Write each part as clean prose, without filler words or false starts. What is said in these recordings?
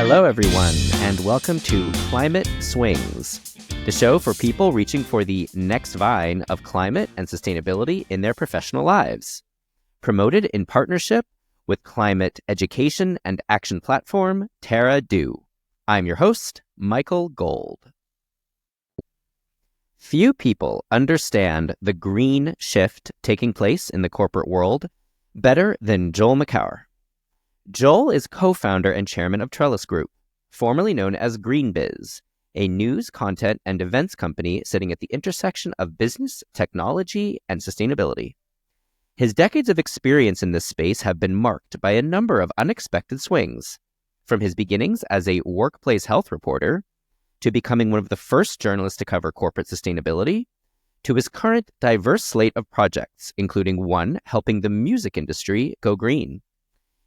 Hello, everyone, and welcome to Climate Swings, the show for people reaching for the next vine of climate and sustainability in their professional lives. Promoted in partnership with climate education and action platform Terra Do. I'm your host, Michael Gold. Few people understand the green shift taking place in the corporate world better than Joel Makower. Joel is co-founder and chairman of Trellis Group, formerly known as GreenBiz, a news, content, and events company sitting at the intersection of business, technology, and sustainability. His decades of experience in this space have been marked by a number of unexpected swings, from his beginnings as a workplace health reporter to becoming one of the first journalists to cover corporate sustainability, to his current diverse slate of projects, including one helping the music industry go green.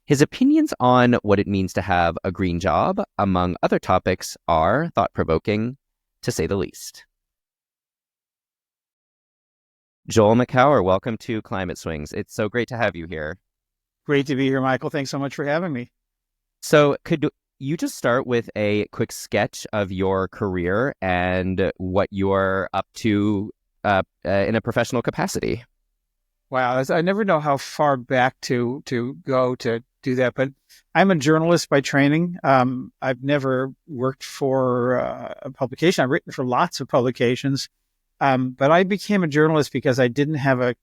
His opinions on what it means to have a green job, among other topics, are thought-provoking, to say the least. Joel Makower, welcome to Climate Swings. It's so great to have you here. Great to be here, Michael. Thanks so much for having me. So could you just start with a quick sketch of your career and what you're up to in a professional capacity? Wow, I never know how far back to go to do that, but I'm a journalist by training. I've never worked for a publication. I've written for lots of publications, but I became a journalist because I didn't have a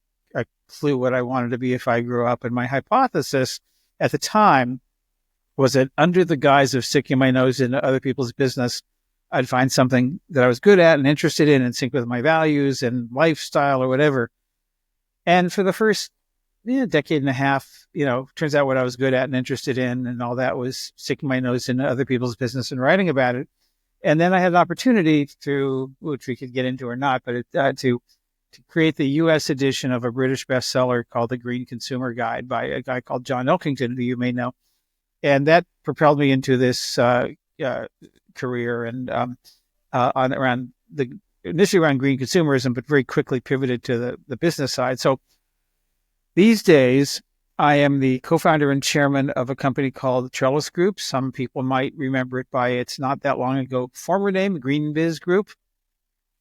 clue what I wanted to be if I grew up. And my hypothesis at the time was that under the guise of sticking my nose into other people's business, I'd find something that I was good at and interested in and sync with my values and lifestyle or whatever. And for the first decade and a half, turns out what I was good at and interested in and all that was sticking my nose into other people's business and writing about it. And then I had an opportunity to, which we could get into or not, but to create the U.S. edition of a British bestseller called The Green Consumer Guide by a guy called John Elkington, who you may know. And that propelled me into this career and initially around green consumerism, but very quickly pivoted to the business side. So these days, I am the co-founder and chairman of a company called Trellis Group. Some people might remember it by its not that long ago former name, GreenBiz Group.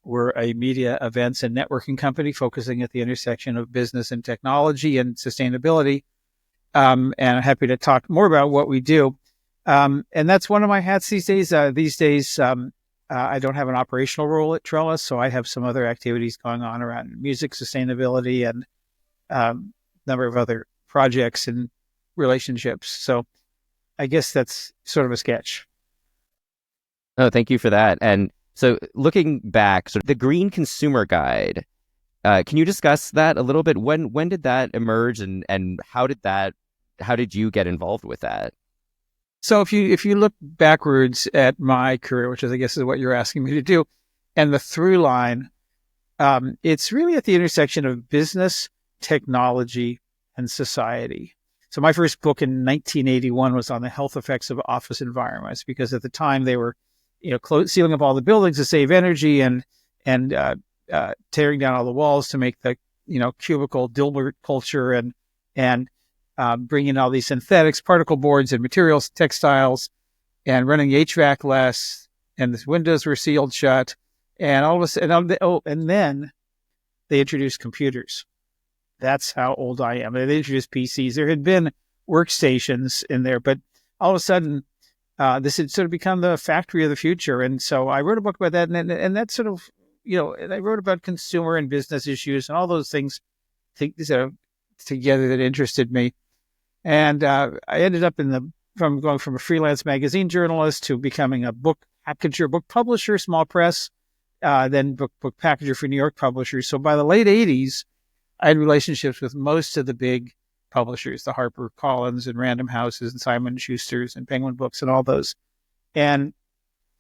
We're a media, events, and networking company focusing at the intersection of business and technology and sustainability. And I'm happy to talk more about what we do. And that's one of my hats these days. I don't have an operational role at Trellis, so I have some other activities going on around music sustainability and a number of other projects and relationships. So I guess that's sort of a sketch. Oh, thank you for that. And so looking back, so the Green Consumer Guide, can you discuss that a little bit? When did that emerge and how did you get involved with that? So if you look backwards at my career, which I guess is what you're asking me to do, and the through line, it's really at the intersection of business, technology, and society. So my first book in 1981 was on the health effects of office environments, because at the time they were, sealing up all the buildings to save energy and tearing down all the walls to make the, cubicle Dilbert culture and bringing all these synthetics, particle boards and materials, textiles, and running the HVAC less, and the windows were sealed shut. And all of a sudden, and then they introduced computers. That's how old I am. They introduced PCs. There had been workstations in there, but all of a sudden, this had sort of become the factory of the future. And so I wrote a book about that, and that sort of, and I wrote about consumer and business issues and all those things together that interested me. And I ended up from going from a freelance magazine journalist to becoming a book packager, book publisher, small press, then book packager for New York publishers. So by the late 80s, I had relationships with most of the big publishers, the HarperCollins and Random Houses and Simon & Schuster's and Penguin Books and all those, and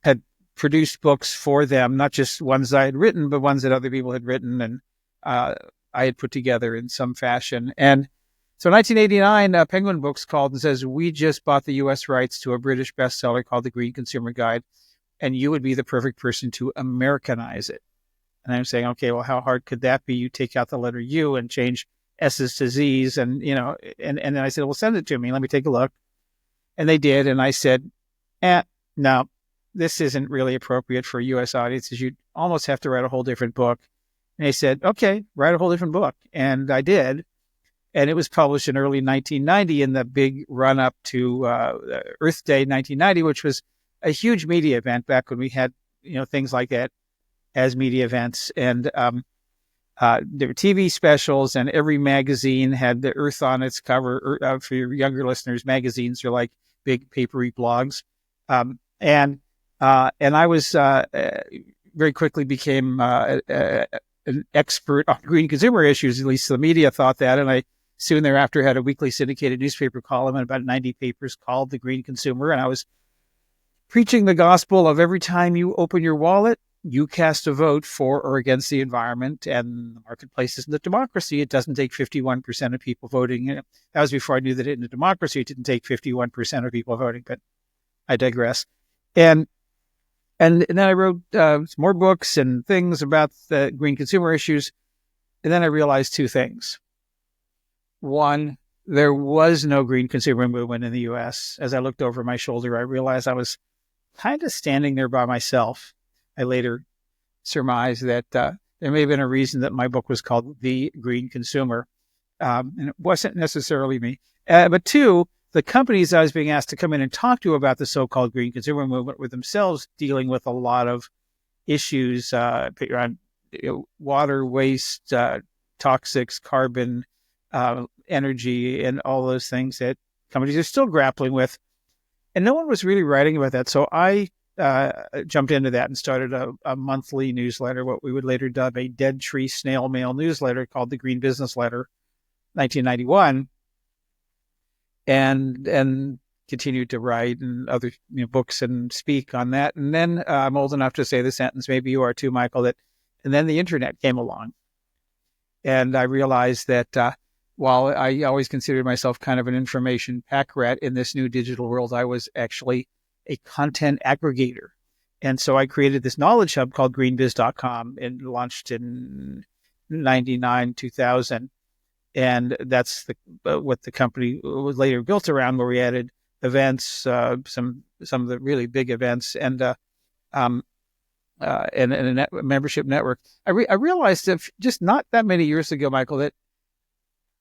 had produced books for them, not just ones I had written, but ones that other people had written and I had put together in some fashion. And so in 1989, Penguin Books called and says, we just bought the U.S. rights to a British bestseller called The Green Consumer Guide, and you would be the perfect person to Americanize it. And I'm saying, okay, well, how hard could that be? You take out the letter U and change S's to Z's. And, and then I said, well, send it to me. Let me take a look. And they did. And I said, And now, this isn't really appropriate for U.S. audiences. You'd almost have to write a whole different book. And they said, okay, write a whole different book. And I did. And it was published in early 1990 in the big run up to Earth Day 1990, which was a huge media event back when we had, things like that as media events. And there were TV specials, and every magazine had the Earth on its cover. For your younger listeners, magazines are like big papery blogs. And I was very quickly became an expert on green consumer issues. At least the media thought that. And I soon thereafter had a weekly syndicated newspaper column in about 90 papers called The Green Consumer. And I was preaching the gospel of every time you open your wallet, you cast a vote for or against the environment, and the marketplace isn't a democracy. It doesn't take 51% of people voting. That was before I knew that in a democracy, it didn't take 51% of people voting, but I digress. And then I wrote some more books and things about the green consumer issues. And then I realized two things. One, there was no green consumer movement in the U.S. As I looked over my shoulder, I realized I was kind of standing there by myself. I later surmised that there may have been a reason that my book was called The Green Consumer. And it wasn't necessarily me. But two, the companies I was being asked to come in and talk to about the so-called green consumer movement were themselves dealing with a lot of issues around water, waste, toxics, carbon, energy, and all those things that companies are still grappling with. And no one was really writing about that. So I jumped into that and started a monthly newsletter, what we would later dub a dead tree snail mail newsletter called the Green Business Letter, 1991, and continued to write and other books and speak on that. And then I'm old enough to say the sentence, maybe you are too, Michael, and then the internet came along. And I realized that while I always considered myself kind of an information pack rat in this new digital world, I was actually a content aggregator. And so I created this knowledge hub called greenbiz.com and launched in 99, 2000. And that's what the company was later built around, where we added events, some of the really big events, and a membership network. I realized that just not that many years ago, Michael, that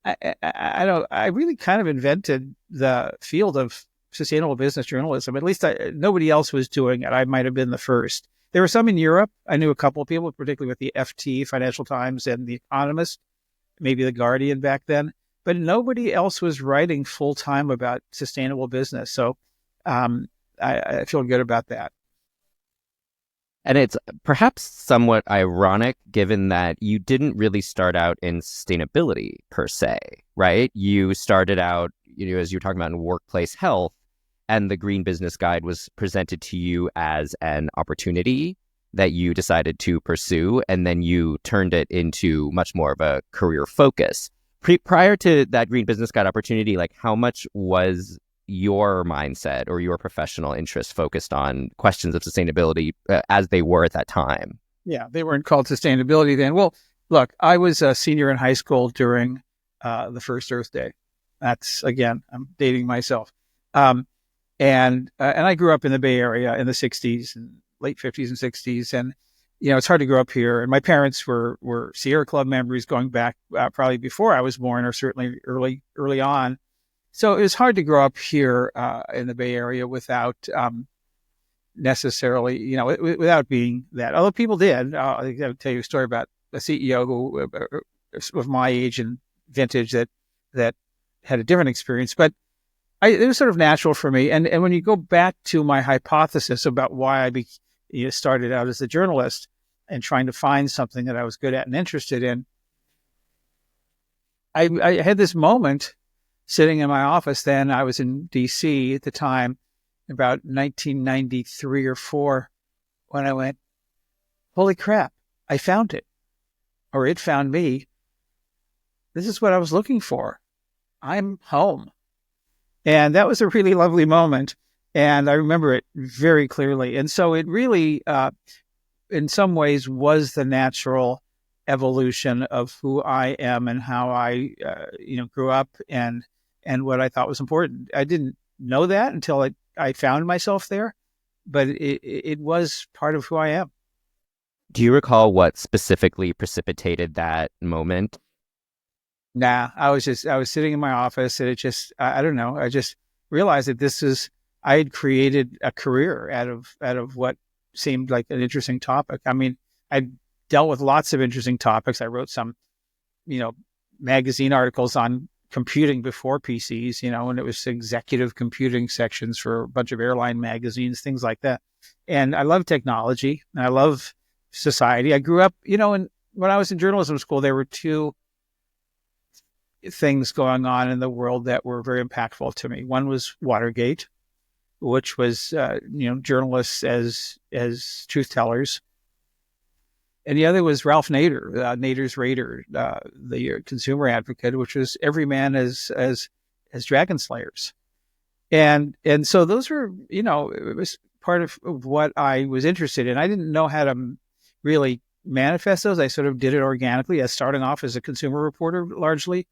I really kind of invented the field of sustainable business journalism. At least nobody else was doing it. I might have been the first. There were some in Europe. I knew a couple of people, particularly with the FT, Financial Times, and The Economist, maybe The Guardian back then. But nobody else was writing full time about sustainable business. So I feel good about that. And it's perhaps somewhat ironic, given that you didn't really start out in sustainability per se, right? You started out, as you were talking about, in workplace health, and the Green Business Guide was presented to you as an opportunity that you decided to pursue, and then you turned it into much more of a career focus. Prior to that Green Business Guide opportunity, like, how much was your mindset or your professional interest focused on questions of sustainability as they were at that time? Yeah, they weren't called sustainability then. Well, look, I was a senior in high school during the first Earth Day. That's, again, I'm dating myself. And I grew up in the Bay Area in the 60s and late 50s and 60s. And, it's hard to grow up here. And my parents were Sierra Club members going back probably before I was born, or certainly early on. So it was hard to grow up here in the Bay Area without necessarily, without being that. Although people did. I'll tell you a story about a CEO who of my age and vintage that had a different experience. But it was sort of natural for me. And when you go back to my hypothesis about why I started out as a journalist and trying to find something that I was good at and interested in, I had this moment sitting in my office. Then I was in D.C. at the time, about 1993 or 4, when I went, holy crap, I found it. Or it found me. This is what I was looking for. I'm home. And that was a really lovely moment. And I remember it very clearly. And so it really, in some ways, was the natural evolution of who I am and how I, grew up and what I thought was important. I didn't know that until it I found myself there, but it was part of who I am. Do you recall what specifically precipitated that moment? Nah, I was sitting in my office, and I don't know. I just realized that I had created a career out of what seemed like an interesting topic. I mean, I dealt with lots of interesting topics. I wrote some, you know, magazine articles on computing before PCs, and it was executive computing sections for a bunch of airline magazines, things like that. And I love technology, and I love society. I grew up, and when I was in journalism school, there were two things going on in the world that were very impactful to me. One was Watergate, which was, journalists as truth tellers. And the other was Ralph Nader, Nader's Raider, the consumer advocate, which was every man as dragon slayers. And so those were, it was part of what I was interested in. I didn't know how to really manifest those. I sort of did it organically, as starting off as a consumer reporter largely,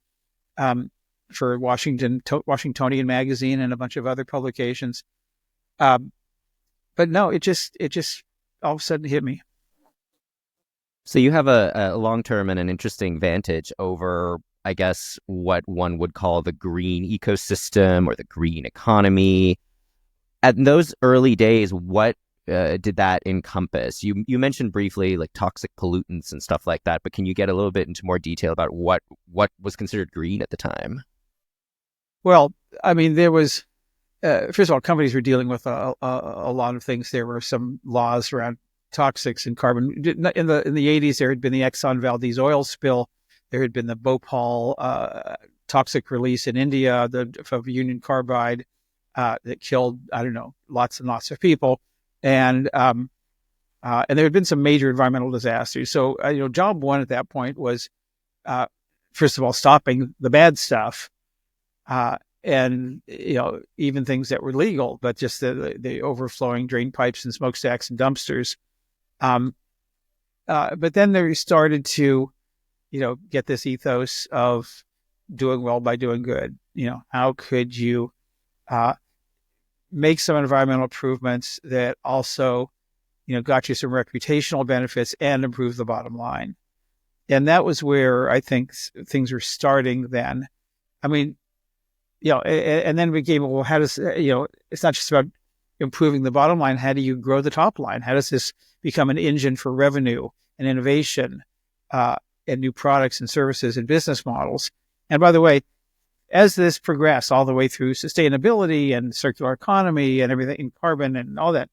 for Washingtonian Magazine and a bunch of other publications. But no, it just all of a sudden hit me. So you have a long-term and an interesting vantage over, I guess, what one would call the green ecosystem or the green economy. At those early days, what did that encompass? You mentioned briefly like toxic pollutants and stuff like that, but can you get a little bit into more detail about what was considered green at the time? Well, I mean, there was, first of all, companies were dealing with a lot of things. There were some laws around toxics and carbon. In the 80s, there had been the Exxon Valdez oil spill. There had been the Bhopal toxic release in India of Union Carbide that killed, I don't know, lots and lots of people. And there had been some major environmental disasters. So, job one at that point was, first of all, stopping the bad stuff. And, even things that were legal, but just the overflowing drain pipes and smokestacks and dumpsters. But then they started to, get this ethos of doing well by doing good. How could you make some environmental improvements that also, got you some reputational benefits and improve the bottom line? And that was where I think things were starting then. I mean, and then we became, well, how does, it's not just about improving the bottom line. How do you grow the top line? How does this become an engine for revenue and innovation and new products and services and business models? And by the way, as this progressed all the way through sustainability and circular economy and everything, and carbon and all that,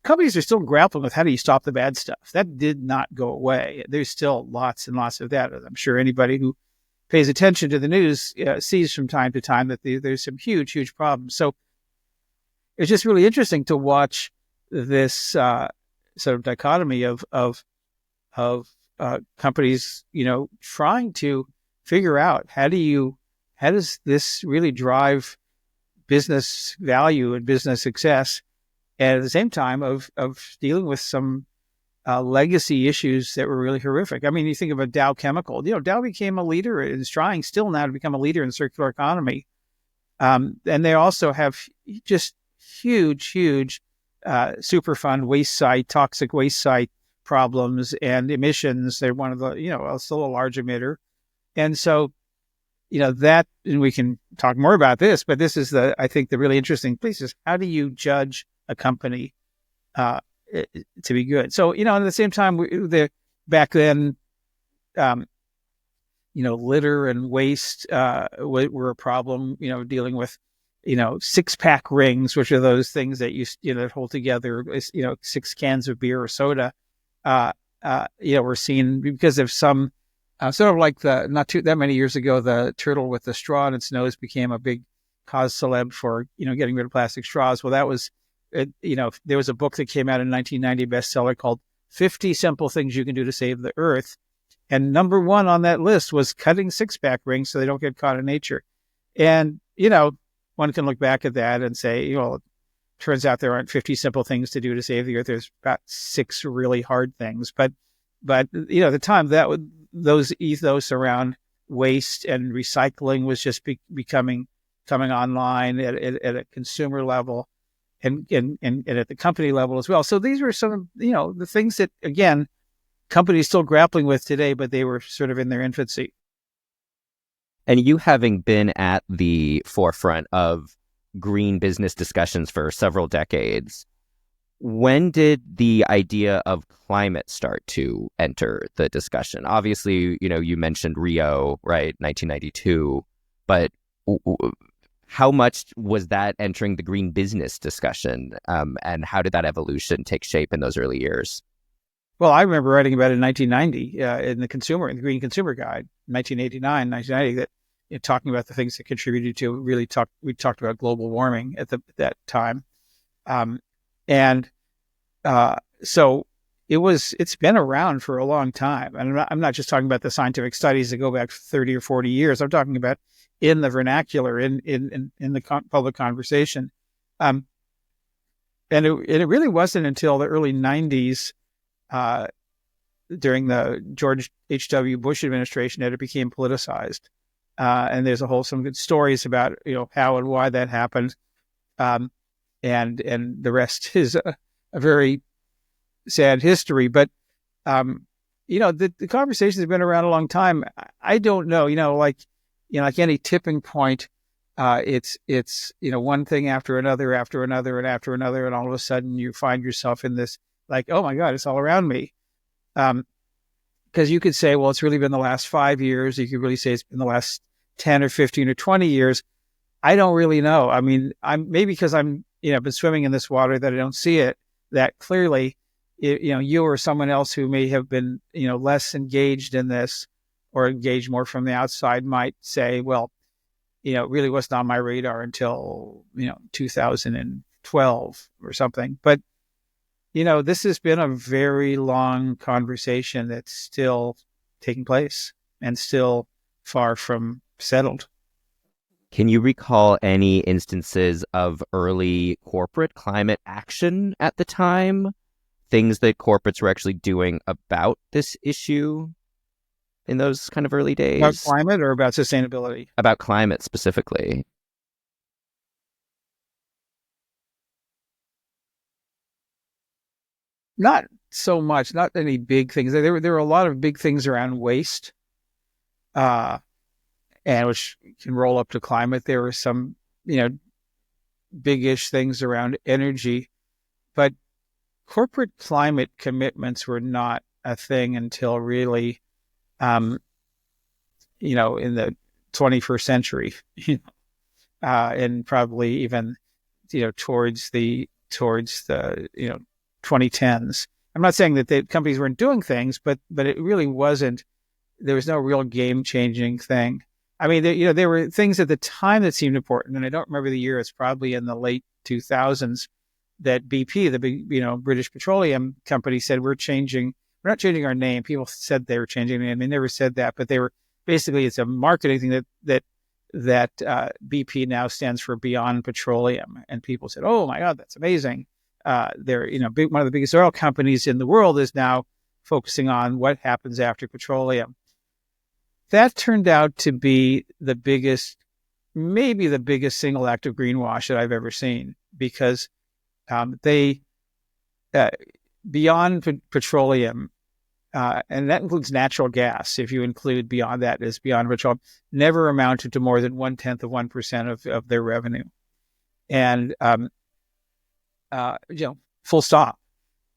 companies are still grappling with how do you stop the bad stuff. That did not go away. There's still lots and lots of that. I'm sure anybody who pays attention to the news sees from time to time that there's some huge, huge problems. So it's just really interesting to watch this sort of dichotomy of companies, trying to figure out how does this really drive business value and business success, and at the same time of dealing with some legacy issues that were really horrific. I mean, you think about Dow Chemical. Dow became a leader and is trying still now to become a leader in circular economy. And they also have just huge Superfund waste site, toxic waste site problems and emissions. They're one of the, still a large emitter. And so, that, and we can talk more about this, but this is I think the really interesting piece is how do you judge a company to be good? So, at the same time, back then, litter and waste were a problem, dealing with, 6-pack rings, which are those things that that hold together, 6 cans of beer or soda. We're seeing because of some, sort of like not too that many years ago, the turtle with the straw in its nose became a big cause celeb for, getting rid of plastic straws. Well, that was, there was a book that came out in 1990, bestseller called 50 Simple Things You Can Do to Save the Earth. And number one on that list was cutting 6-pack rings so they don't get caught in nature. And, one can look back at that and say, it turns out there aren't 50 simple things to do to save the earth. There's about 6 really hard things. But at the time those ethos around waste and recycling was just becoming coming online at a consumer level and at the company level as well. So these were some of, the things that, again, companies still grappling with today, but they were sort of in their infancy. And you having been at the forefront of green business discussions for several decades, when did the idea of climate start to enter the discussion? Obviously, you mentioned Rio, right, 1992, but how much was that entering the green business discussion, and how did that evolution take shape in those early years? Well, I remember writing about it in 1990 in the Green Consumer Guide, 1989, 1990, that talking about the things that contributed to we talked about global warming at that time, so it's been around for a long time, and I'm not just talking about the scientific studies that go back 30 or 40 years. I'm talking about in the vernacular, in the public conversation, and it really wasn't until the early 90s. During the George H.W. Bush administration that it became politicized. And there's some good stories about, how and why that happened. And the rest is a very sad history. But, the conversation has been around a long time. I don't know, like any tipping point, it's one thing after another, and all of a sudden you find yourself in this, like, oh my God, it's all around me. Because you could say, well, it's really been the last 5 years. You could really say it's been the last 10 or 15 or 20 years. I don't really know. I mean, maybe because I'm, been swimming in this water that I don't see it that clearly. You or someone else who may have been, less engaged in this or engaged more from the outside might say, well, it really wasn't on my radar until, 2012 or something. But this has been a very long conversation that's still taking place and still far from settled. Can you recall any instances of early corporate climate action at the time? Things that corporates were actually doing about this issue in those kind of early days? About climate or about sustainability? About climate specifically. Not so much, not any big things. There were a lot of big things around waste, and which can roll up to climate. There were some, big-ish things around energy, but corporate climate commitments were not a thing until really, in the 21st century, and probably even, towards the 2010s. I'm not saying that the companies weren't doing things, but it really wasn't. There was no real game-changing thing. I mean, there were things at the time that seemed important, and I don't remember the year. It's probably in the late 2000s that BP, the big, British petroleum company, said we're not changing our name. People said they were changing their name. They never said that, but they were basically, it's a marketing thing that BP now stands for Beyond Petroleum, and people said, oh my God, that's amazing. They're, one of the biggest oil companies in the world is now focusing on what happens after petroleum. That turned out to be maybe the biggest single act of greenwash that I've ever seen, because they, beyond petroleum, and that includes natural gas, if you include beyond that as beyond petroleum, never amounted to more than 0.1% of their revenue. And, full stop.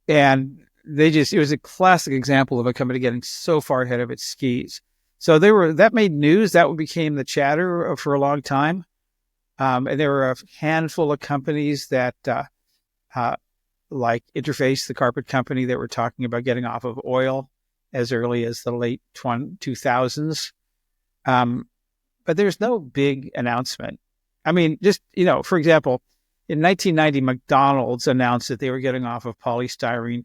And it was a classic example of a company getting so far ahead of its skis. So that made news. That became the chatter for a long time. And there were a handful of companies that, like Interface, the carpet company, that were talking about getting off of oil as early as the late 2000s. But there's no big announcement. I mean, just, for example, in 1990, McDonald's announced that they were getting off of polystyrene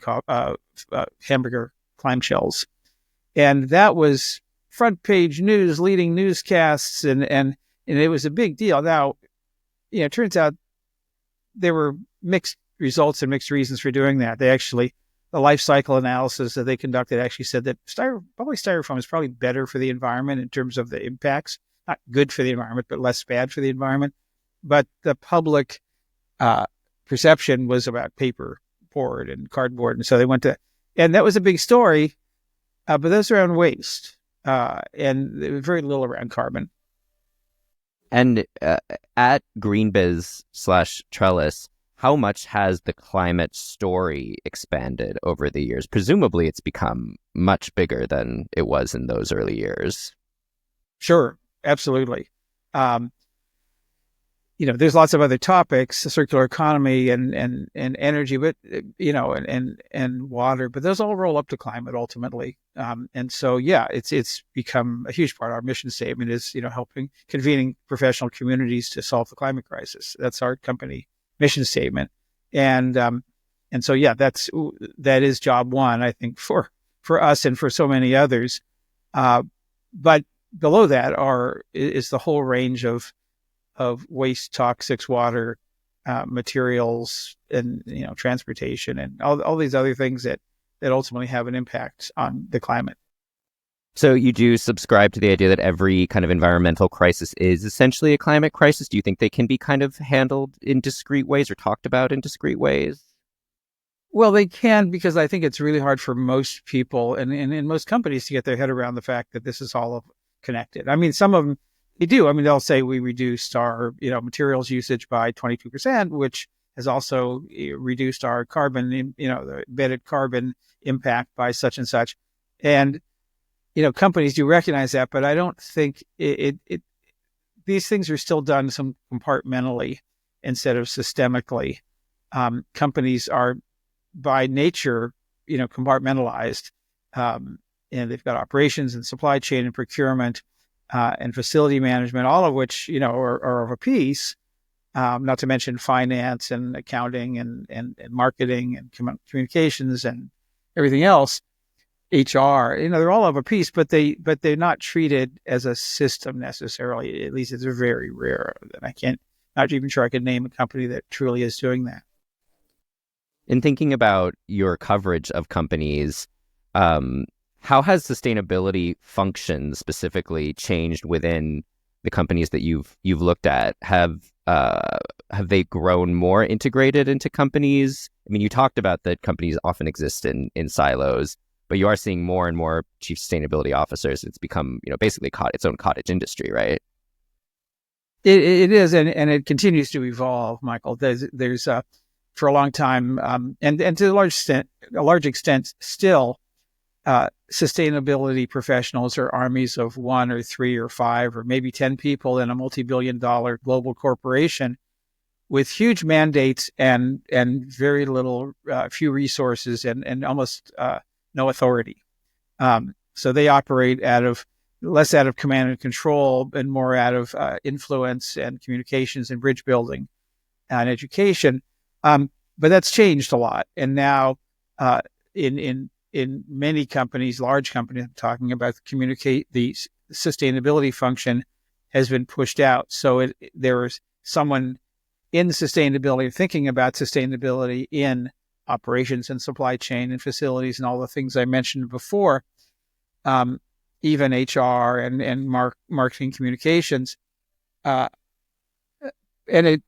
hamburger clamshells. And that was front page news, leading newscasts, and it was a big deal. Now, it turns out there were mixed results and mixed reasons for doing that. The life cycle analysis that they conducted actually said that polystyrofoam is probably better for the environment in terms of the impacts, not good for the environment, but less bad for the environment. But the public perception was about paper board and cardboard. And so they went to, and that was a big story, but those are around waste and there was very little around carbon. And at GreenBiz/Trellis, how much has the climate story expanded over the years? Presumably it's become much bigger than it was in those early years. Sure, absolutely. There's lots of other topics, the circular economy and energy, but and water, but those all roll up to climate ultimately. And so, yeah, it's become a huge part. Our mission statement is, helping convening professional communities to solve the climate crisis. That's our company mission statement. And so, yeah, that is job one, I think, for us and for so many others. But below that is the whole range of waste, toxics, water, materials, and transportation, and all these other things that ultimately have an impact on the climate. So you do subscribe to the idea that every kind of environmental crisis is essentially a climate crisis? Do you think they can be kind of handled in discrete ways or talked about in discrete ways? Well, they can, because I think it's really hard for most people and in most companies to get their head around the fact that this is all connected. I mean, some of them, they do. I mean, they'll say we reduced our, materials usage by 22%, which has also reduced our carbon, the embedded carbon impact by such and such. And, companies do recognize that, but I don't think these things are still done some compartmentally instead of systemically. Companies are by nature, compartmentalized, and they've got operations and supply chain and procurement, and facility management, all of which, are of a piece, not to mention finance and accounting and marketing and communications and everything else, HR, they're all of a piece, but they're not treated as a system necessarily. At least it's very rare. And not even sure I could name a company that truly is doing that. In thinking about your coverage of companies, how has sustainability functions specifically changed within the companies that you've looked at? Have they grown more integrated into companies? I mean, you talked about that companies often exist in silos, but you are seeing more and more chief sustainability officers. It's become, basically its own cottage industry, right? It is, and it continues to evolve, Michael. There's for a long time, and to a large extent, still. Sustainability professionals are armies of 1 or 3 or 5 or maybe 10 people in a multi-billion-dollar global corporation with huge mandates and very few resources and almost no authority. So they operate less out of command and control and more out of influence and communications and bridge building and education. But that's changed a lot. And now in many companies, large companies, I'm talking about, the sustainability function has been pushed out. So there is someone in sustainability thinking about sustainability in operations and supply chain and facilities and all the things I mentioned before, even HR and marketing communications. And it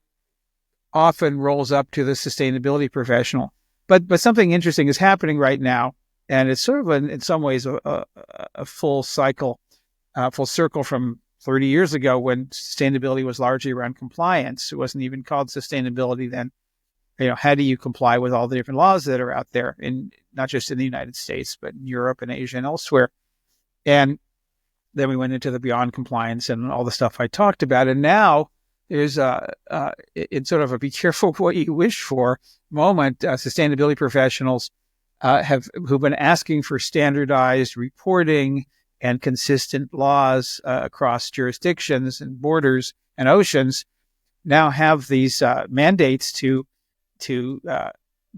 often rolls up to the sustainability professional. But something interesting is happening right now. And it's sort of, in some ways, a full circle from 30 years ago when sustainability was largely around compliance. It wasn't even called sustainability then. How do you comply with all the different laws that are out there, not just in the United States, but in Europe and Asia and elsewhere? And then we went into the beyond compliance and all the stuff I talked about. And now there's it's sort of a be careful what you wish for moment. Sustainability professionals who've been asking for standardized reporting and consistent laws across jurisdictions and borders and oceans now have these mandates to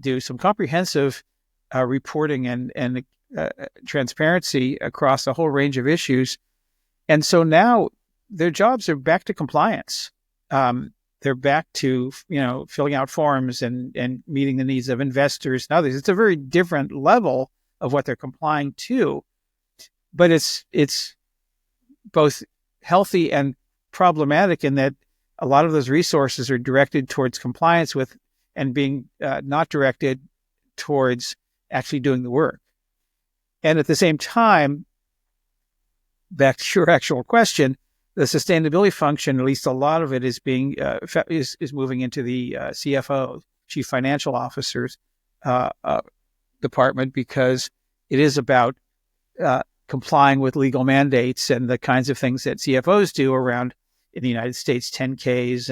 do some comprehensive reporting and transparency across a whole range of issues. And so now their jobs are back to compliance. They're back to, filling out forms and meeting the needs of investors and others. It's a very different level of what they're complying to, but it's both healthy and problematic in that a lot of those resources are directed towards compliance with and being not directed towards actually doing the work. And at the same time, back to your actual question, the sustainability function, at least a lot of it, is being is moving into the CFO, Chief Financial Officer's department, because it is about complying with legal mandates and the kinds of things that CFOs do around, in the United States, 10Ks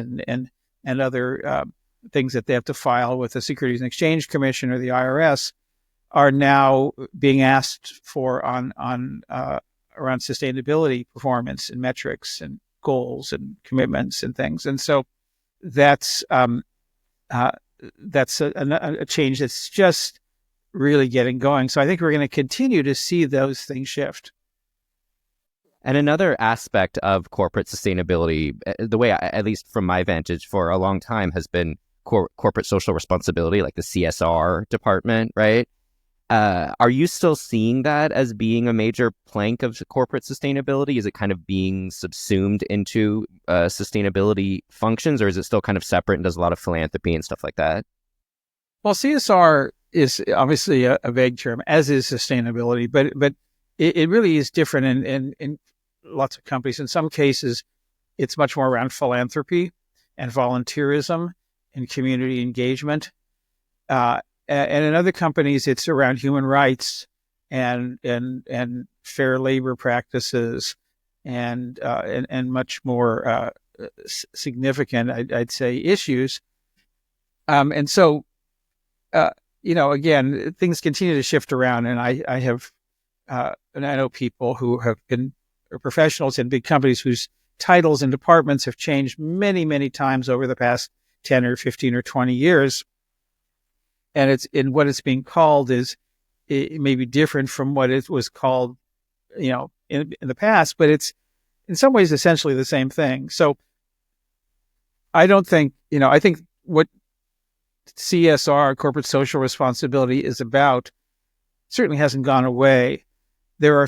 and other things that they have to file with the Securities and Exchange Commission or the IRS are now being asked for on around sustainability performance and metrics and goals and commitments and things. And so that's a change that's just really getting going. So I think we're going to continue to see those things shift. And another aspect of corporate sustainability, the way, at least from my vantage, for a long time has been corporate social responsibility, like the CSR department, right? Are you still seeing that as being a major plank of corporate sustainability? Is it kind of being subsumed into sustainability functions, or is it still kind of separate and does a lot of philanthropy and stuff like that? Well, CSR is obviously a vague term, as is sustainability, but it really is different in lots of companies. In some cases, it's much more around philanthropy and volunteerism and community engagement. And in other companies, it's around human rights and fair labor practices and much more significant, I'd say, issues. And so, again, things continue to shift around, and I have and I know people who have been professionals in big companies whose titles and departments have changed many, many times over the past 10 or 15 or 20 years. And in what it's being called it may be different from what it was called, in the past, but it's in some ways essentially the same thing. So I don't think, I think what CSR, corporate social responsibility, is about certainly hasn't gone away. There are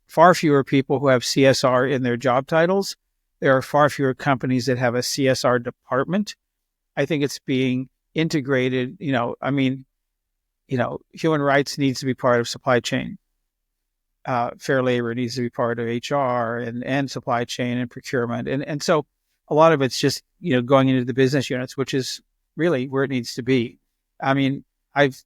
far fewer people who have CSR in their job titles. There are far fewer companies that have a CSR department. I think it's being integrated. Human rights needs to be part of supply chain. Fair labor needs to be part of HR and supply chain and procurement. And so a lot of it's just, going into the business units, which is really where it needs to be. I mean, I've,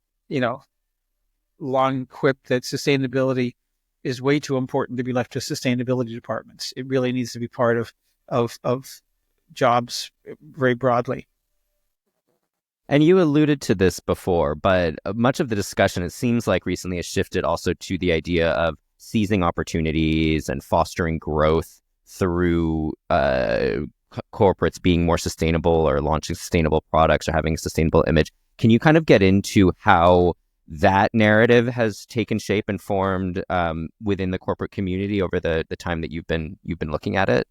long quipped that sustainability is way too important to be left to sustainability departments. It really needs to be part of jobs very broadly. And you alluded to this before, but much of the discussion, it seems like recently, has shifted also to the idea of seizing opportunities and fostering growth through corporates being more sustainable or launching sustainable products or having a sustainable image. Can you kind of get into how that narrative has taken shape and formed within the corporate community over the time that you've been looking at it?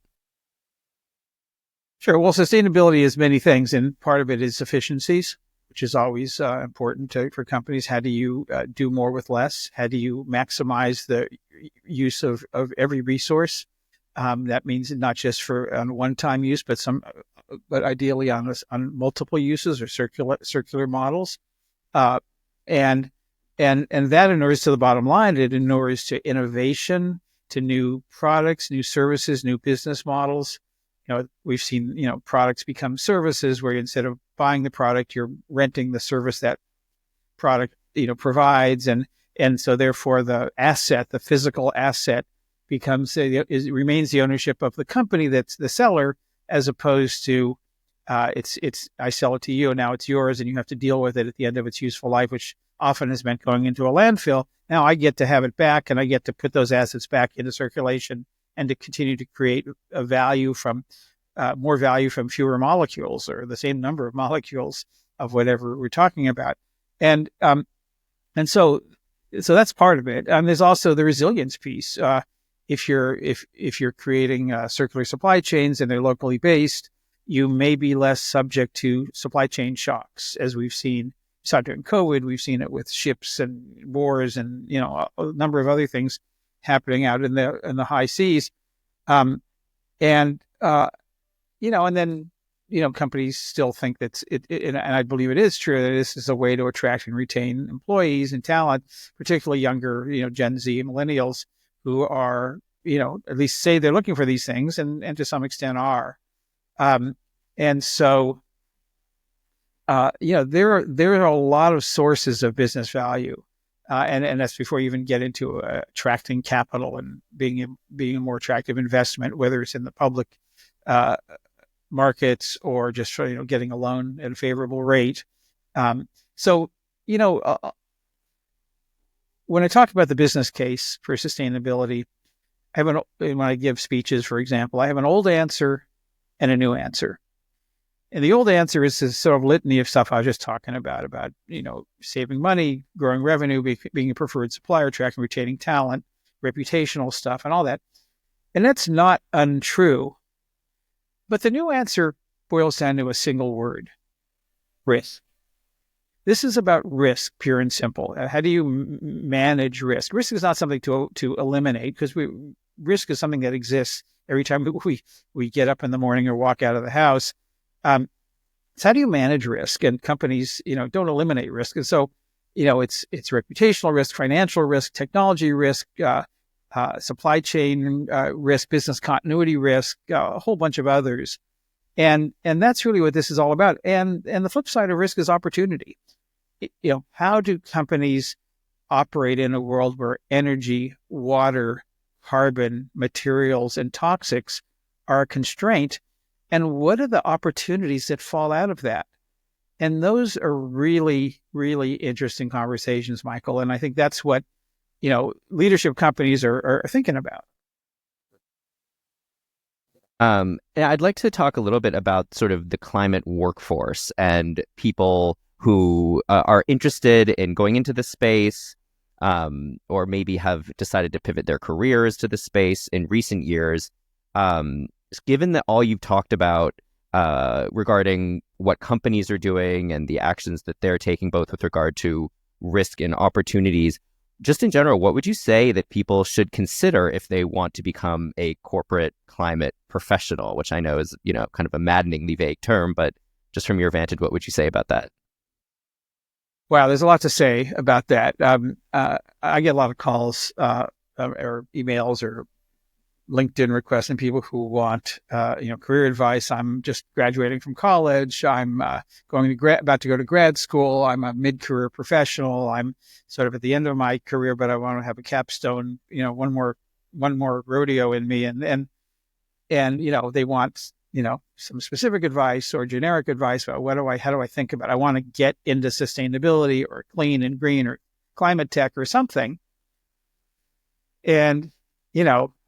Sure. Well, sustainability is many things, and part of it is efficiencies, which is always important for companies. How do you do more with less? How do you maximize the use of every resource? That means not just for one-time use, but ideally on multiple uses or circular models. And that inures to the bottom line. It inures to innovation, to new products, new services, new business models. We've seen, products become services where instead of buying the product, you're renting the service that product, provides. And so therefore the physical asset remains the ownership of the company that's the seller, as opposed to I sell it to you and now it's yours and you have to deal with it at the end of its useful life, which often has meant going into a landfill. Now I get to have it back and I get to put those assets back into circulation and to continue to create more value from fewer molecules or the same number of molecules of whatever we're talking about. And so that's part of it. There's also the resilience piece. If you're creating circular supply chains and they're locally based, you may be less subject to supply chain shocks, as we've seen. We saw it during COVID. We've seen it with ships and wars and a number of other things happening out in the high seas. And, and then, companies still think that's it, and I believe it is true that this is a way to attract and retain employees and talent, particularly younger, Gen Z, millennials, who are, at least say they're looking for these things and to some extent are. And so, there are a lot of sources of business value. And that's before you even get into attracting capital and being a more attractive investment, whether it's in the public markets or just getting a loan at a favorable rate. So when I talk about the business case for sustainability, when I give speeches, for example, I have an old answer and a new answer. And the old answer is this sort of litany of stuff I was just talking about, saving money, growing revenue, being a preferred supplier, attracting, retaining talent, reputational stuff, and all that. And that's not untrue. But the new answer boils down to a single word: risk. This is about risk, pure and simple. How do you manage risk? Risk is not something to eliminate, because risk is something that exists every time we get up in the morning or walk out of the house. So how do you manage risk? And companies, don't eliminate risk. And so, it's reputational risk, financial risk, technology risk, supply chain risk, business continuity risk, a whole bunch of others. And that's really what this is all about. And the flip side of risk is opportunity. How do companies operate in a world where energy, water, carbon, materials, and toxics are a constraint? And what are the opportunities that fall out of that? And those are really, really interesting conversations, Michael. And I think that's what, leadership companies are thinking about. I'd like to talk a little bit about sort of the climate workforce and people who are interested in going into the space, or maybe have decided to pivot their careers to the space in recent years. Given that all you've talked about regarding what companies are doing and the actions that they're taking, both with regard to risk and opportunities, just in general, what would you say that people should consider if they want to become a corporate climate professional, which I know is, kind of a maddeningly vague term, but just from your vantage, what would you say about that? Wow, there's a lot to say about that. I get a lot of calls or emails or LinkedIn requests and people who want, career advice. I'm just graduating from college. I'm about to go to grad school. I'm a mid-career professional. I'm sort of at the end of my career, but I want to have a capstone, one more rodeo in me. And they want, some specific advice or generic advice about how do I think about it? I want to get into sustainability or clean and green or climate tech or something. And,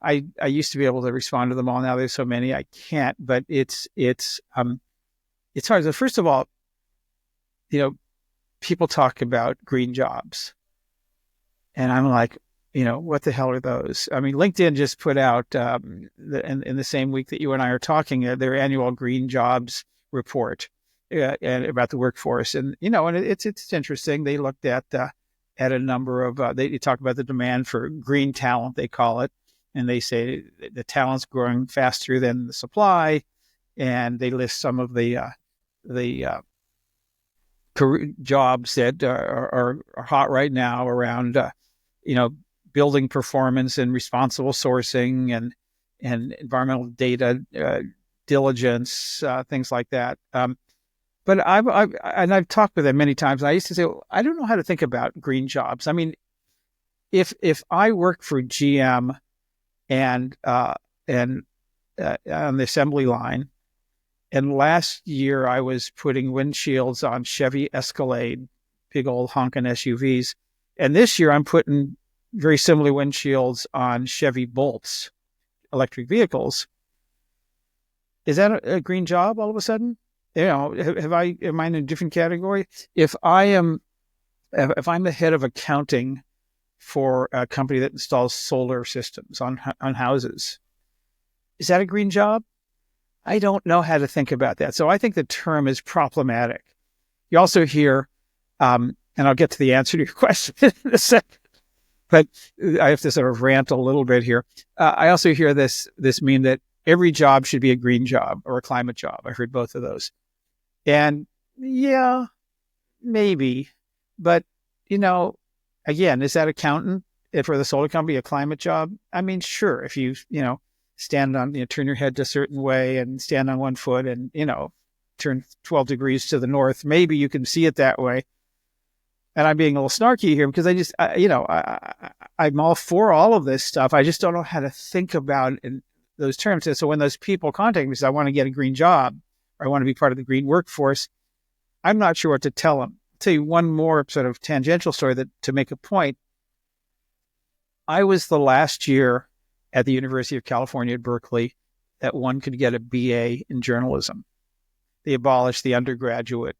I used to be able to respond to them all. Now there's so many I can't, but it's hard. So first of all, people talk about green jobs, and I'm like, what the hell are those? I mean, LinkedIn just put out in the same week that you and I are talking, their annual green jobs report and about the workforce, and and it's interesting. They looked at a number of they talk about the demand for green talent, they call it. And they say the talent's growing faster than the supply, and they list some of the career jobs that are hot right now around, building performance and responsible sourcing and environmental data diligence, things like that. But I've talked with them many times. And I used to say, I don't know how to think about green jobs. I mean, if I work for GM and on the assembly line, and last year I was putting windshields on Chevy Escalade, big old honking SUVs, and this year I'm putting very similar windshields on Chevy Bolts, electric vehicles. Is that a green job all of a sudden? Am I in a different category? If I'm the head of accounting for a company that installs solar systems on houses, is that a green job? I don't know how to think about that. So I think the term is problematic. You also hear, and I'll get to the answer to your question in a second, but I have to sort of rant a little bit here. I also hear this meme that every job should be a green job or a climate job. I heard both of those. And yeah, maybe. But, again, is that accountant for the solar company a climate job? I mean, sure. If you, stand on, turn your head a certain way and stand on one foot and, turn 12 degrees to the north, maybe you can see it that way. And I'm being a little snarky here because I'm all for all of this stuff. I just don't know how to think about it in those terms. And so when those people contact me, say, I want to get a green job or I want to be part of the green workforce, I'm not sure what to tell them. I'll tell you one more sort of tangential story to make a point. I was the last year at the University of California at Berkeley that one could get a BA in journalism. They abolished the undergraduate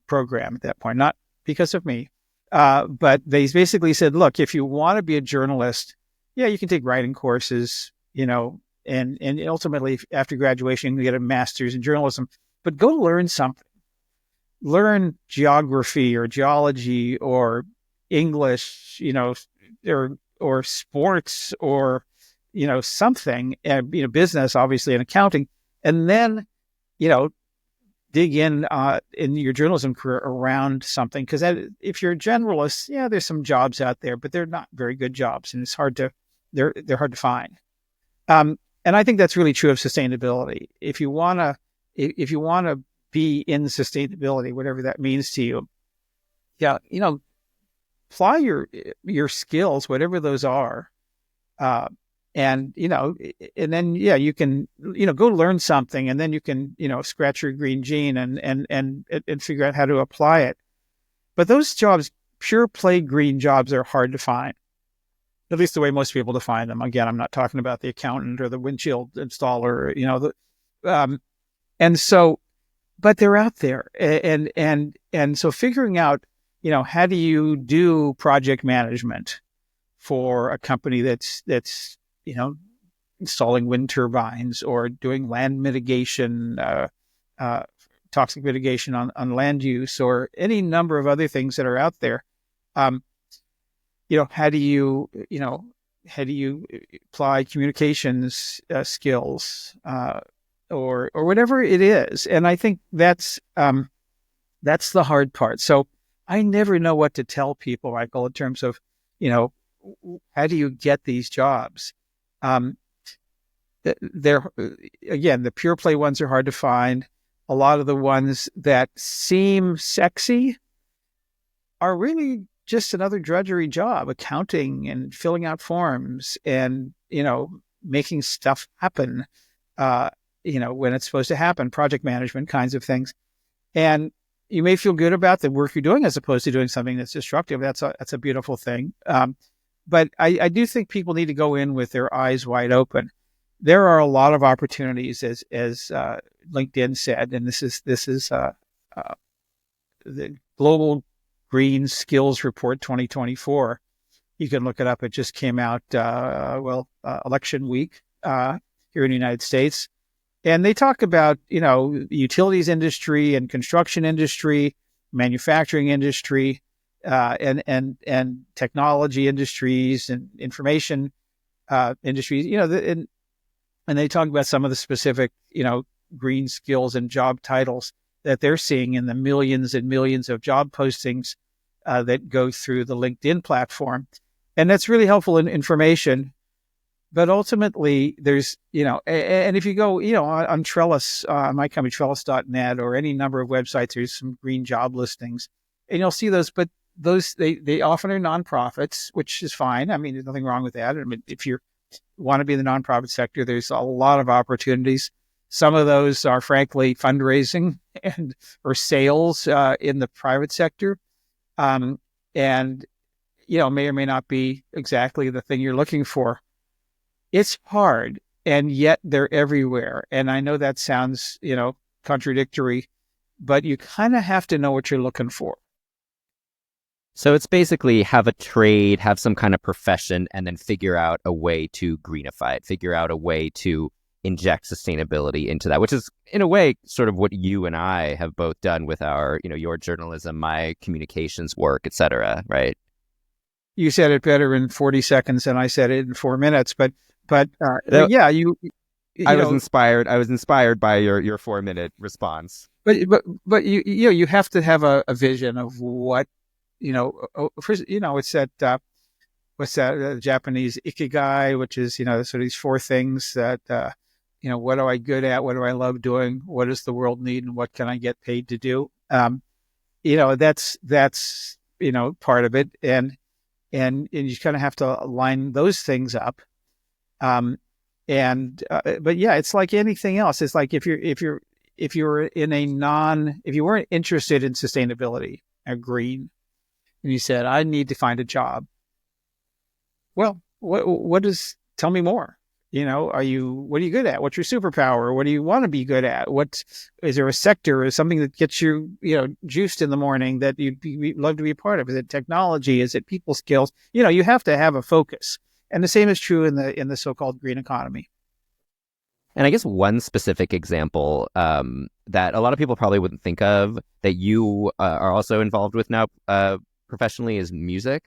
program at that point, not because of me, but they basically said, look, if you want to be a journalist, yeah, you can take writing courses, and ultimately after graduation, you can get a master's in journalism, but go learn something. Learn geography or geology or English, or sports or, something, business, obviously, and accounting. And then, dig in your journalism career around something. Because if you're a generalist, yeah, there's some jobs out there, but they're not very good jobs. And they're hard to find. And I think that's really true of sustainability. If you want to be in sustainability, whatever that means to you, yeah, apply your skills, whatever those are, and then you can go learn something, and then you can scratch your green gene and figure out how to apply it. But those jobs, pure play green jobs, are hard to find, at least the way most people define them. Again, I'm not talking about the accountant or the windshield installer, and so. But they're out there, and so figuring out, how do you do project management for a company that's installing wind turbines or doing land mitigation, toxic mitigation on land use, or any number of other things that are out there. How do you apply communications skills? Or whatever it is. And I think that's the hard part. So I never know what to tell people, Michael, in terms of, how do you get these jobs? The pure play ones are hard to find. A lot of the ones that seem sexy are really just another drudgery job, accounting and filling out forms and, making stuff happen. When it's supposed to happen, project management kinds of things. And you may feel good about the work you're doing as opposed to doing something that's destructive. That's a beautiful thing. But I do think people need to go in with their eyes wide open. There are a lot of opportunities, as LinkedIn said, and this is the Global Green Skills Report 2024. You can look it up. It just came out, election week here in the United States. And they talk about, utilities industry and construction industry, manufacturing industry, and technology industries and information industries, and they talk about some of the specific, green skills and job titles that they're seeing in the millions and millions of job postings that go through the LinkedIn platform. And that's really helpful information. But ultimately, there's, and if you go, on Trellis, my company, trellis.net, or any number of websites, there's some green job listings, and you'll see those. But those, they often are nonprofits, which is fine. I mean, there's nothing wrong with that. I mean, if you want to be in the nonprofit sector, there's a lot of opportunities. Some of those are, frankly, fundraising or sales in the private sector, and may or may not be exactly the thing you're looking for. It's hard, and yet they're everywhere. And I know that sounds, contradictory, but you kind of have to know what you're looking for. So it's basically have a trade, have some kind of profession, and then figure out a way to greenify it, figure out a way to inject sustainability into that, which is, in a way, sort of what you and I have both done with our, your journalism, my communications work, et cetera, right? You said it better in 40 seconds than I said it in 4 minutes, but you know, I was inspired by your 4-minute response. but you have to have a vision of what, first, it's that, what's that, Japanese ikigai, which is, sort of these four things that, what am I good at? What do I love doing? What does the world need? And what can I get paid to do? That's, part of it. And you kind of have to line those things up. But yeah, it's like anything else. It's like if you weren't interested in sustainability or green, and you said, I need to find a job. Well, tell me more. What are you good at? What's your superpower? What do you want to be good at? Is there a sector or something that gets you, juiced in the morning that you'd love to be a part of? Is it technology? Is it people skills? You have to have a focus. And the same is true in the so-called green economy. And I guess one specific example that a lot of people probably wouldn't think of that you are also involved with now professionally is music.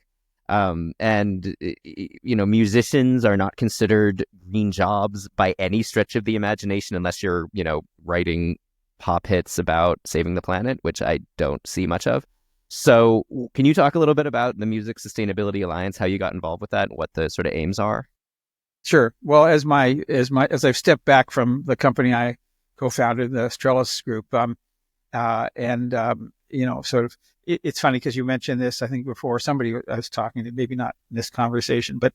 Musicians are not considered green jobs by any stretch of the imagination unless you're, writing pop hits about saving the planet, which I don't see much of. So can you talk a little bit about the Music Sustainability Alliance, how you got involved with that and what the sort of aims are? Sure. Well, as I've stepped back from the company I co-founded, the Trellis Group, it's funny because you mentioned this, I think before somebody I was talking to, maybe not in this conversation, but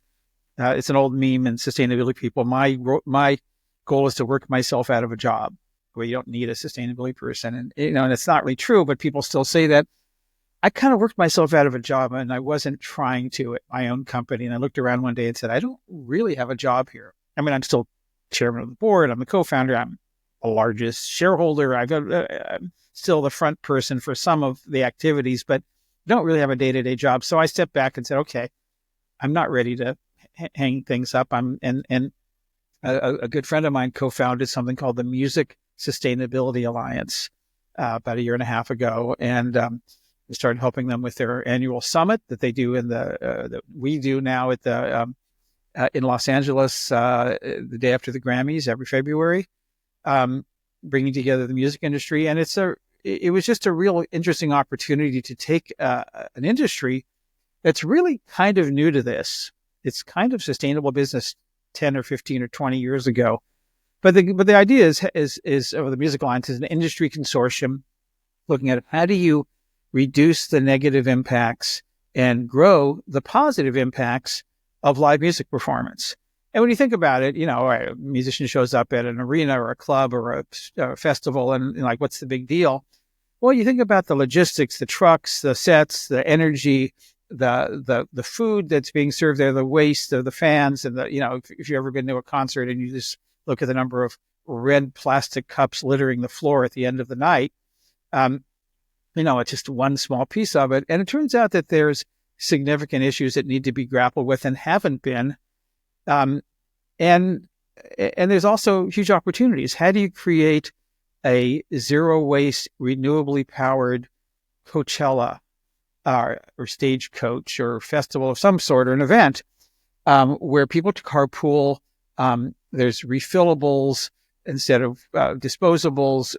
it's an old meme in sustainability people. My goal is to work myself out of a job where you don't need a sustainability person. And it's not really true, but people still say that. I kind of worked myself out of a job and I wasn't trying to at my own company. And I looked around one day and said, I don't really have a job here. I mean, I'm still chairman of the board. I'm the co-founder. I'm the largest shareholder. I'm still the front person for some of the activities, but don't really have a day-to-day job. So I stepped back and said, okay, I'm not ready to hang things up. And a good friend of mine co-founded something called the Music Sustainability Alliance about a year and a half ago. And we started helping them with their annual summit that they do that we do now at in Los Angeles the day after the Grammys every February, bringing together the music industry. And it was just a real interesting opportunity to take an industry that's really kind of new to this. It's kind of sustainable business 10 or 15 or 20 years ago. But the idea is the Music Alliance is an industry consortium looking at how do you reduce the negative impacts and grow the positive impacts of live music performance. And when you think about it, a musician shows up at an arena or a club or a festival and like, what's the big deal? Well, you think about the logistics, the trucks, the sets, the energy, the food that's being served there, the waste of the fans, and if you've ever been to a concert and you just look at the number of red plastic cups littering the floor at the end of the night, it's just one small piece of it. And it turns out that there's significant issues that need to be grappled with and haven't been. And there's also huge opportunities. How do you create a zero waste, renewably powered Coachella or Stagecoach or festival of some sort or an event where people carpool? There's refillables instead of disposables.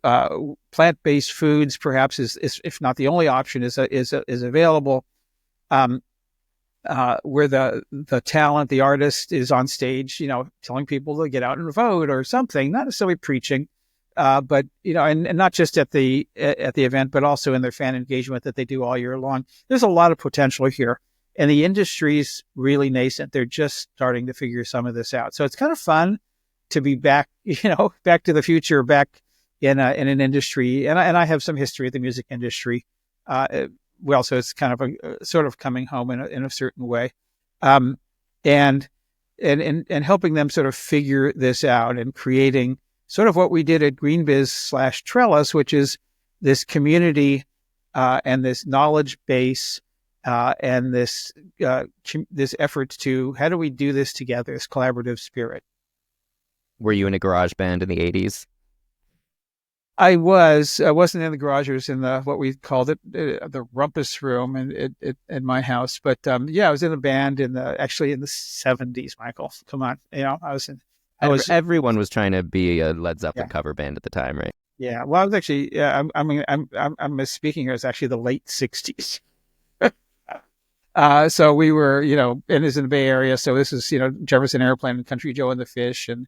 Plant-based foods, perhaps, is if not the only option, is available. Where the talent, the artist, is on stage, telling people to get out and vote or something, not necessarily preaching, but and not just at the event, but also in their fan engagement that they do all year long. There's a lot of potential here, and the industry's really nascent. They're just starting to figure some of this out. So it's kind of fun to be back, back to the future, back in an industry, and I have some history of the music industry. So it's kind of a sort of coming home in a certain way, and helping them sort of figure this out and creating sort of what we did at GreenBiz / Trellis, which is this community and this knowledge base and this effort to how do we do this together, this collaborative spirit. Were you in a garage band in the 80s? I wasn't in the garage. I was in what we called it, the rumpus room in my house. But I was in a band actually in the 70s, Michael. Come on. I was in Everyone was trying to be a Led Zeppelin Yeah. cover band at the time, right? Yeah. Well, I was actually, I'm misspeaking here. It's actually the late '60s. So we were, and it's in the Bay Area. So this is, Jefferson Airplane and Country Joe and the Fish and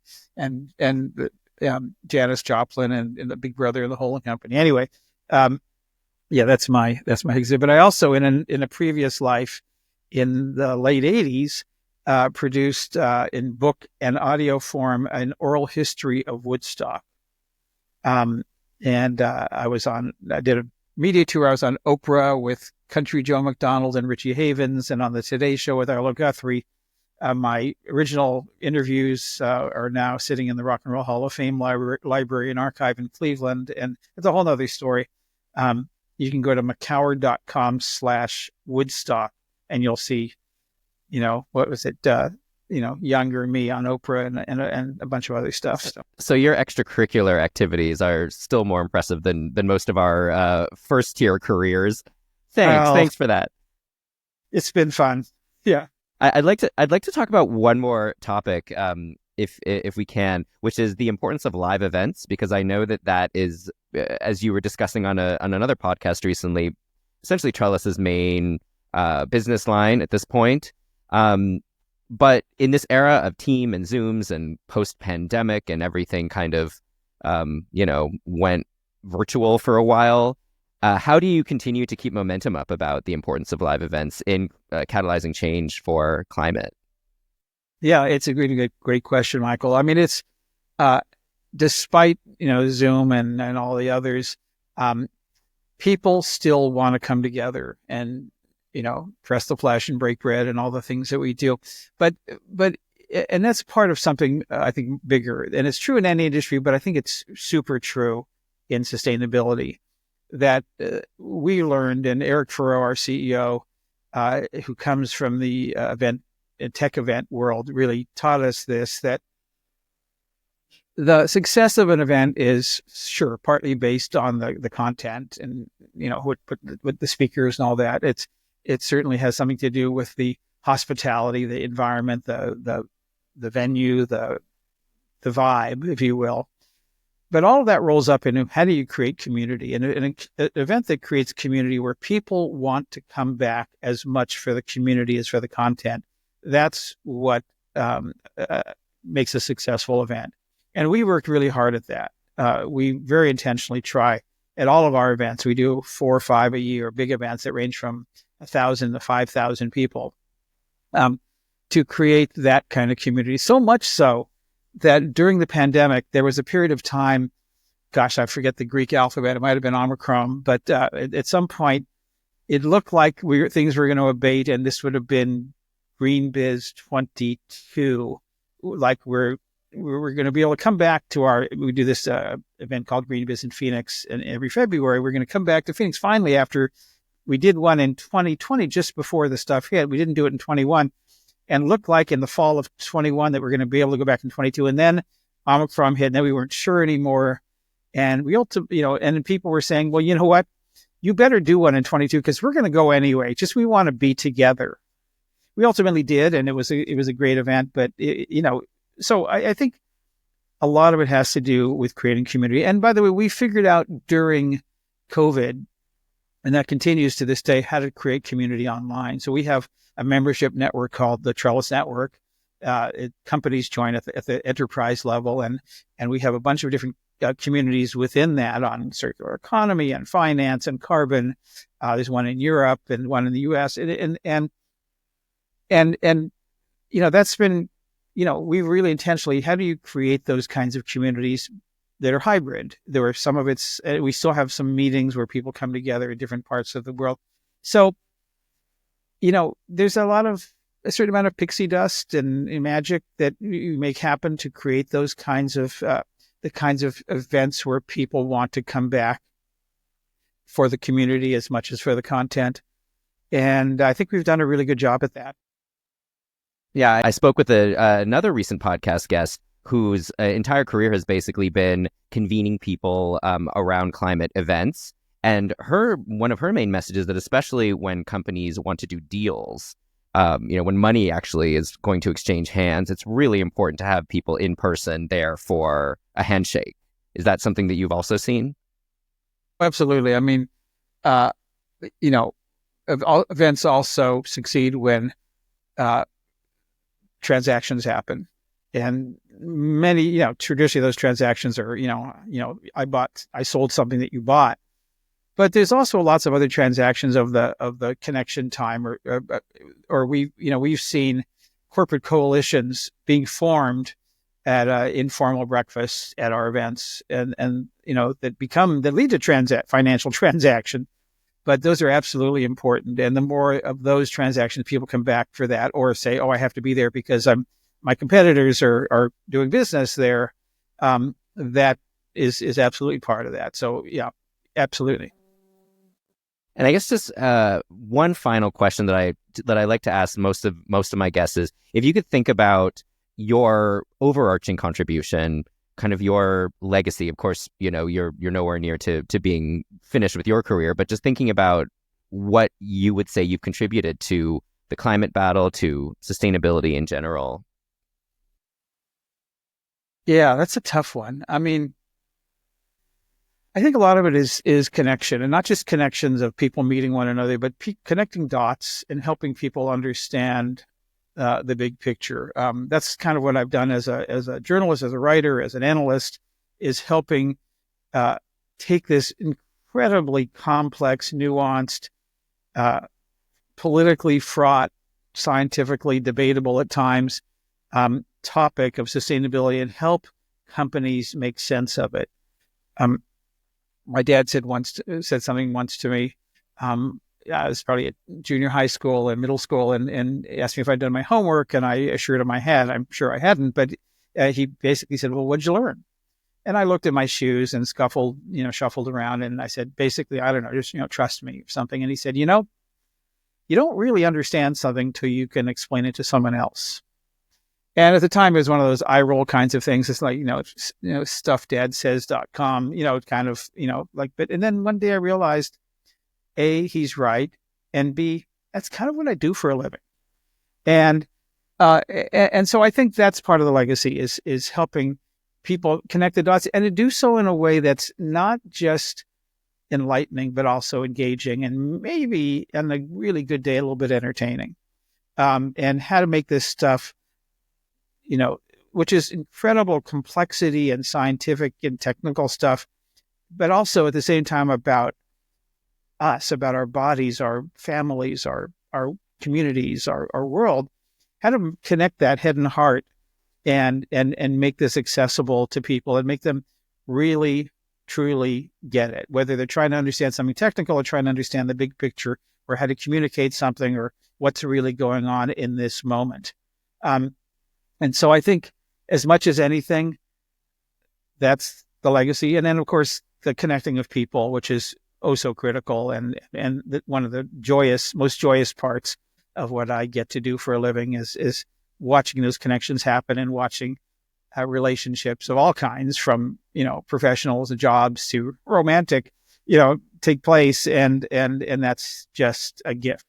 Janis Joplin and the Big Brother and the Whole Company. Anyway, yeah, that's my exhibit. I also, in a previous life, in the late '80s, produced in book and audio form an oral history of Woodstock. And I did a media tour. I was on Oprah with Country Joe McDonald and Richie Havens, and on the Today Show with Arlo Guthrie. My original interviews are now sitting in the Rock and Roll Hall of Fame Library and Archive in Cleveland, and it's a whole other story. You can go to makower.com/Woodstock, and you'll see, what was it? Younger me on Oprah and a bunch of other stuff. So your extracurricular activities are still more impressive than most of our first tier careers. Thanks for that. It's been fun. Yeah. I'd like to talk about one more topic, if we can, which is the importance of live events, because I know that is, as you were discussing on another podcast recently, essentially Trellis's main business line at this point. But in this era of Team and Zooms and post-pandemic and everything kind of, went virtual for a while, how do you continue to keep momentum up about the importance of live events in catalyzing change for climate? Yeah, it's a great question, Michael. I mean, it's despite Zoom and all the others, people still want to come together and press the flesh and break bread and all the things that we do, but that's part of something I think bigger, and it's true in any industry, but I think it's super true in sustainability. That we learned, and Eric Ferro, our CEO, who comes from the tech event world, really taught us this, that the success of an event is sure partly based on the content and with the speakers and all that. It certainly has something to do with the hospitality, the environment, the venue, the vibe, if you will. But all of that rolls up into how do you create community? And an event that creates community where people want to come back as much for the community as for the content, that's what makes a successful event. And we worked really hard at that. We very intentionally try at all of our events. We do 4 or 5 a year, big events that range from 1,000 to 5,000 people, to create that kind of community. So much so that during the pandemic, there was a period of time, gosh, I forget the Greek alphabet. It might have been Omicron, but at some point, it looked like things were going to abate, and this would have been GreenBiz 22. Like we're going to be able to come back to we do this event called GreenBiz in Phoenix, and every February we're going to come back to Phoenix finally after we did one in 2020, just before the stuff hit. We didn't do it in 21. And looked like in the fall of 21 that we're going to be able to go back in 22. And then Omicron hit, and then we weren't sure anymore. And we and people were saying, well, you know what? You better do one in 22 because we're going to go anyway. Just we want to be together. We ultimately did, and it was a great event. But so I think a lot of it has to do with creating community. And by the way, we figured out during COVID, and that continues to this day, how to create community online. So we have a membership network called the Trellis Network. Companies join at the enterprise level, and we have a bunch of different communities within that on circular economy and finance and carbon. There's one in Europe and one in the U.S. And that's been, we really intentionally, how do you create those kinds of communities that are hybrid? There are some of we still have some meetings where people come together in different parts of the world. So, there's a certain amount of pixie dust and magic that you make happen to create those kinds of, the kinds of events where people want to come back for the community as much as for the content. And I think we've done a really good job at that. Yeah, I spoke with another recent podcast guest whose entire career has basically been convening people around climate events. And one of her main messages that especially when companies want to do deals, when money actually is going to exchange hands, it's really important to have people in person there for a handshake. Is that something that you've also seen? Absolutely. I mean, events also succeed when transactions happen. And many, traditionally those transactions are, I sold something that you bought. But there's also lots of other transactions of the connection time, or we've seen corporate coalitions being formed at informal breakfasts at our events, and that lead to financial transaction. But those are absolutely important, and the more of those transactions people come back for that, or say, "Oh, I have to be there because my competitors are doing business there," that is absolutely part of that. So yeah, absolutely. And I guess just one final question that I like to ask most of my guests is, if you could think about your overarching contribution, kind of your legacy. Of course, you're nowhere near to being finished with your career, but just thinking about what you would say you've contributed to the climate battle, to sustainability in general. Yeah, that's a tough one. I mean, I think a lot of it is connection, and not just connections of people meeting one another, but connecting dots and helping people understand the big picture. That's kind of what I've done as a journalist, as a writer, as an analyst, is helping take this incredibly complex, nuanced, politically fraught, scientifically debatable at times topic of sustainability and help companies make sense of it. My dad said something once to me. I was probably at junior high school and middle school, and asked me if I'd done my homework, and I assured him I had. I'm sure I hadn't, but he basically said, "Well, what'd you learn?" And I looked at my shoes and shuffled around, and I said, basically, I don't know, just trust me or something. And he said, you don't really understand something till you can explain it to someone else. And at the time, it was one of those eye roll kinds of things. It's like, stuffdadsays.com, kind of, but, and then one day I realized, A, he's right. And B, that's kind of what I do for a living. And so I think that's part of the legacy is helping people connect the dots, and to do so in a way that's not just enlightening, but also engaging, and maybe on a really good day, a little bit entertaining. And how to make this stuff, which is incredible complexity and scientific and technical stuff, but also at the same time about us, about our bodies, our families, our communities, our world, how to connect that head and heart and make this accessible to people and make them really, truly get it, whether they're trying to understand something technical or trying to understand the big picture or how to communicate something or what's really going on in this moment. And so I think as much as anything, that's the legacy. And then, of course, the connecting of people, which is oh so critical, and one of the most joyous parts of what I get to do for a living is watching those connections happen and watching relationships of all kinds, from professionals and jobs to romantic, take place, and that's just a gift.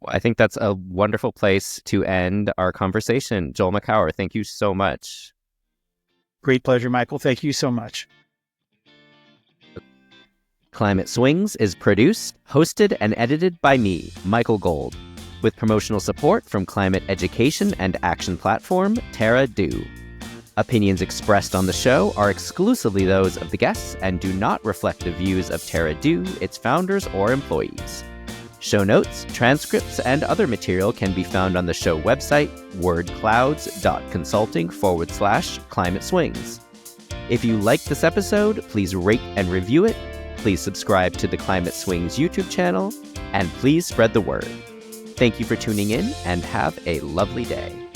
Well, I think that's a wonderful place to end our conversation. Joel Makower, thank you so much. Great pleasure, Michael. Thank you so much. Climate Swings is produced, hosted, and edited by me, Michael Gold, with promotional support from climate education and action platform Terra Do. Opinions expressed on the show are exclusively those of the guests and do not reflect the views of Terra Do, its founders, or employees. Show notes, transcripts, and other material can be found on the show website, wordclouds.consulting/climate swings. If you liked this episode, please rate and review it. Please subscribe to the Climate Swings YouTube channel, and please spread the word. Thank you for tuning in, and have a lovely day.